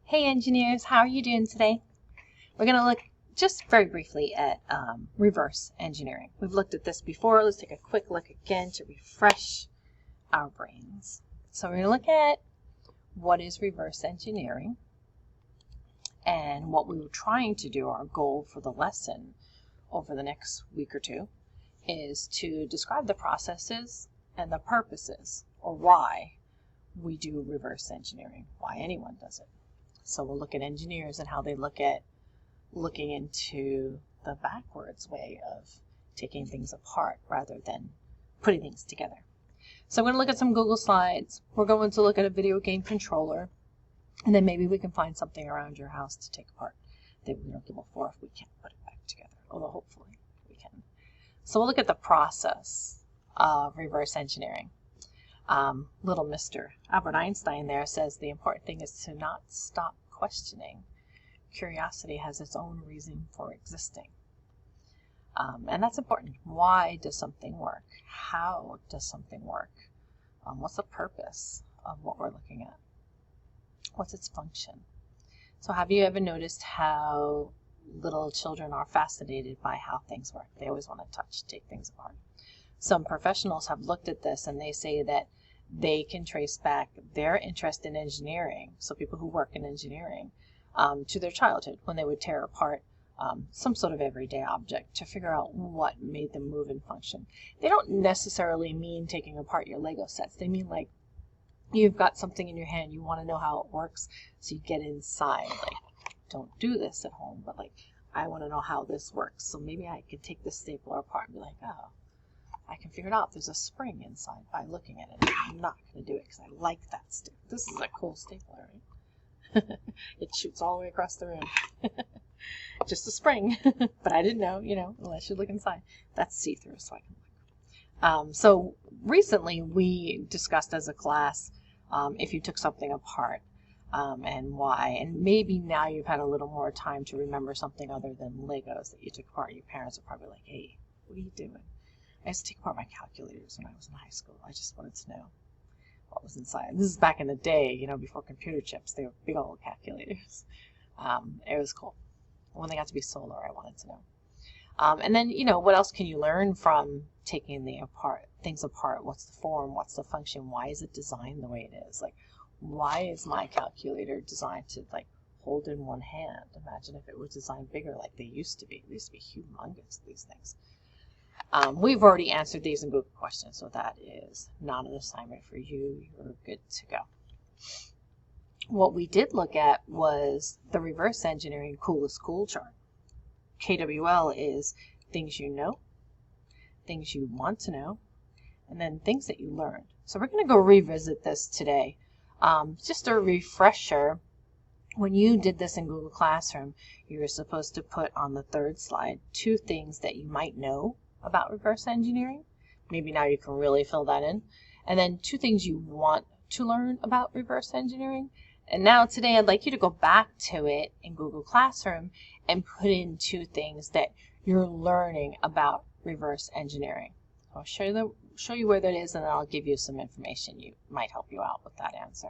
Hey engineers, how are you doing today? We're going to look just very briefly at reverse engineering. We've looked at this before. Let's take a quick look again to refresh our brains. So we're going to look at what is reverse engineering and what we were trying to do, our goal for the lesson over the next week or two, is to describe the processes and the purposes, or why we do reverse engineering, why anyone does it. So we'll look at engineers and how they look at looking into the backwards way of taking things apart rather than putting things together. So I'm going to look at some Google Slides. We're going to look at a video game controller, and then maybe we can find something around your house to take apart that we don't give a for if we can't put it back together, although hopefully we can. So we'll look at the process of reverse engineering. Little Mr. Albert Einstein there says the important thing is to not stop questioning. Curiosity has its own reason for existing. And that's important. Why does something work? How does something work? What's the purpose of what we're looking at? What's its function? So have you ever noticed how little children are fascinated by how things work? They always want to touch, take things apart. Some professionals have looked at this and they say that they can trace back their interest in engineering, so people who work in engineering, to their childhood when they would tear apart some sort of everyday object to figure out what made them move and function. They don't necessarily mean taking apart your Lego sets. They mean like you've got something in your hand, you want to know how it works, so you get inside. Like, don't do this at home, but like, I want to know how this works. So maybe I could take this stapler apart and be like, oh, I can figure it out. There's a spring inside by looking at it. I'm not going to do it because I like that stapler. This is a cool stapler, right? It shoots all the way across the room. Just a spring. But I didn't know, unless you look inside. That's see-through, so I can look. So recently we discussed as a class if you took something apart and why. And maybe now you've had a little more time to remember something other than Legos that you took apart. Your parents are probably like, hey, what are you doing? I used to take apart my calculators when I was in high school. I just wanted to know what was inside. This is back in the day, before computer chips. They were big old calculators. It was cool. When they got to be solar, I wanted to know. And then, what else can you learn from taking things apart? What's the form? What's the function? Why is it designed the way it is? Like, why is my calculator designed to, hold in one hand? Imagine if it was designed bigger like they used to be. They used to be humongous, these things. We've already answered these in Google questions, so that is not an assignment for you. You're good to go. What we did look at was the reverse engineering coolest cool chart. KWL is things you know, things you want to know, and then things that you learned. So we're going to go revisit this today. Just a refresher, when you did this in Google Classroom, you were supposed to put on the third slide 2 things that you might know about reverse engineering. Maybe now you can really fill that in. And then 2 things you want to learn about reverse engineering. And now today I'd like you to go back to it in Google Classroom and put in 2 things that you're learning about reverse engineering. I'll show you where that is, and then I'll give you some information you might help you out with that answer.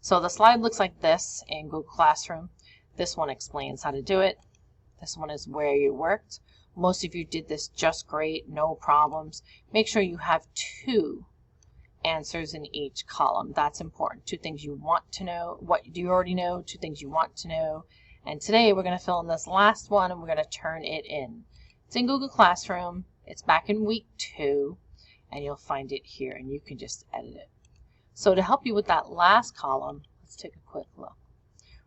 So the slide looks like this in Google Classroom. This one explains how to do it. This one is where you worked. Most of you did this just great, no problems. Make sure you have 2 answers in each column. That's important. 2 things you want to know. What do you already know? 2 things you want to know. And today we're going to fill in this last one and we're going to turn it in. It's in Google Classroom. It's back in week 2 and you'll find it here and you can just edit it. So to help you with that last column, let's take a quick look.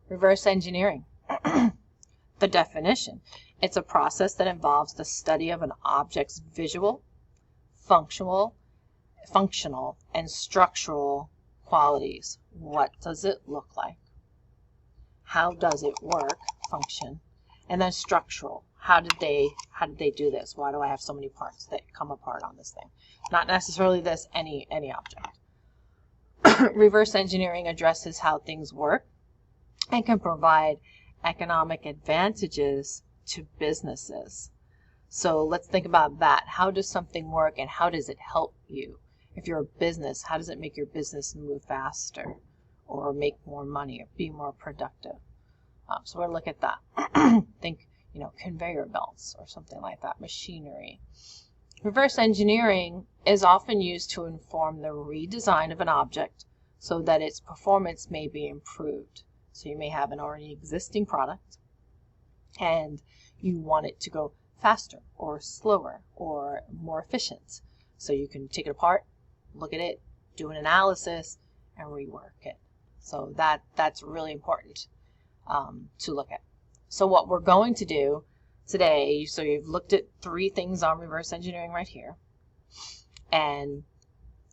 Reverse engineering. The definition. It's a process that involves the study of an object's visual, functional, and structural qualities. What does it look like? How does it work, function? And then structural. How did they do this? Why do I have so many parts that come apart on this thing? Not necessarily this, any object. Reverse engineering addresses how things work and can provide economic advantages to businesses. So let's think about that. How does something work and how does it help you? If you're a business, how does it make your business move faster or make more money or be more productive. So we're going to look at that. Think, conveyor belts or something like that, machinery. Reverse engineering is often used to inform the redesign of an object so that its performance may be improved. So you may have an already existing product and you want it to go faster or slower or more efficient. So you can take it apart, look at it, do an analysis, and rework it. So that's really important to look at. So what we're going to do today, so you've looked at 3 things on reverse engineering right here, and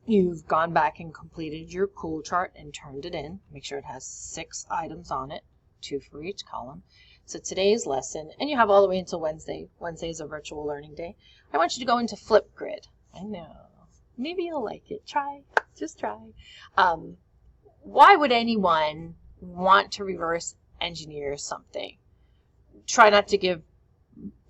you've gone back and completed your cool chart and turned it in. Make sure it has 6 items on it, 2 for each column. So today's lesson, and you have all the way until Wednesday. Wednesday is a virtual learning day. I want you to go into Flipgrid. I know, maybe you'll like it. Try, just try. Why would anyone want to reverse engineer something? Try not to give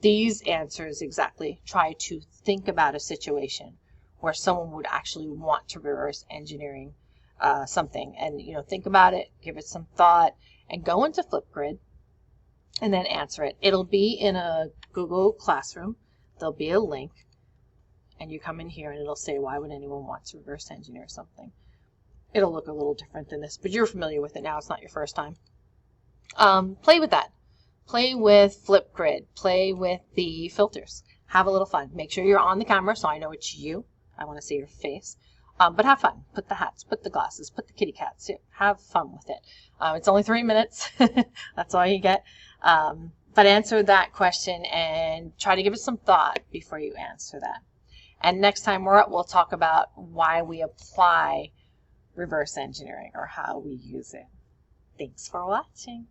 these answers exactly. Try to think about a situation where someone would actually want to reverse engineering something, and think about it, give it some thought, and go into Flipgrid and then answer it. It'll be in a Google Classroom. There'll be a link, and you come in here and it'll say, why would anyone want to reverse engineer something? It'll look a little different than this, but you're familiar with it now. It's not your first time. Play with that. Play with Flipgrid. Play with the filters. Have a little fun. Make sure you're on the camera so I know it's you. I want to see your face. But have fun. Put the hats, put the glasses, put the kitty cats. Have fun with it. It's only 3 minutes. That's all you get. But answer that question and try to give it some thought before you answer that. And next time we'll talk about why we apply reverse engineering or how we use it. Thanks for watching.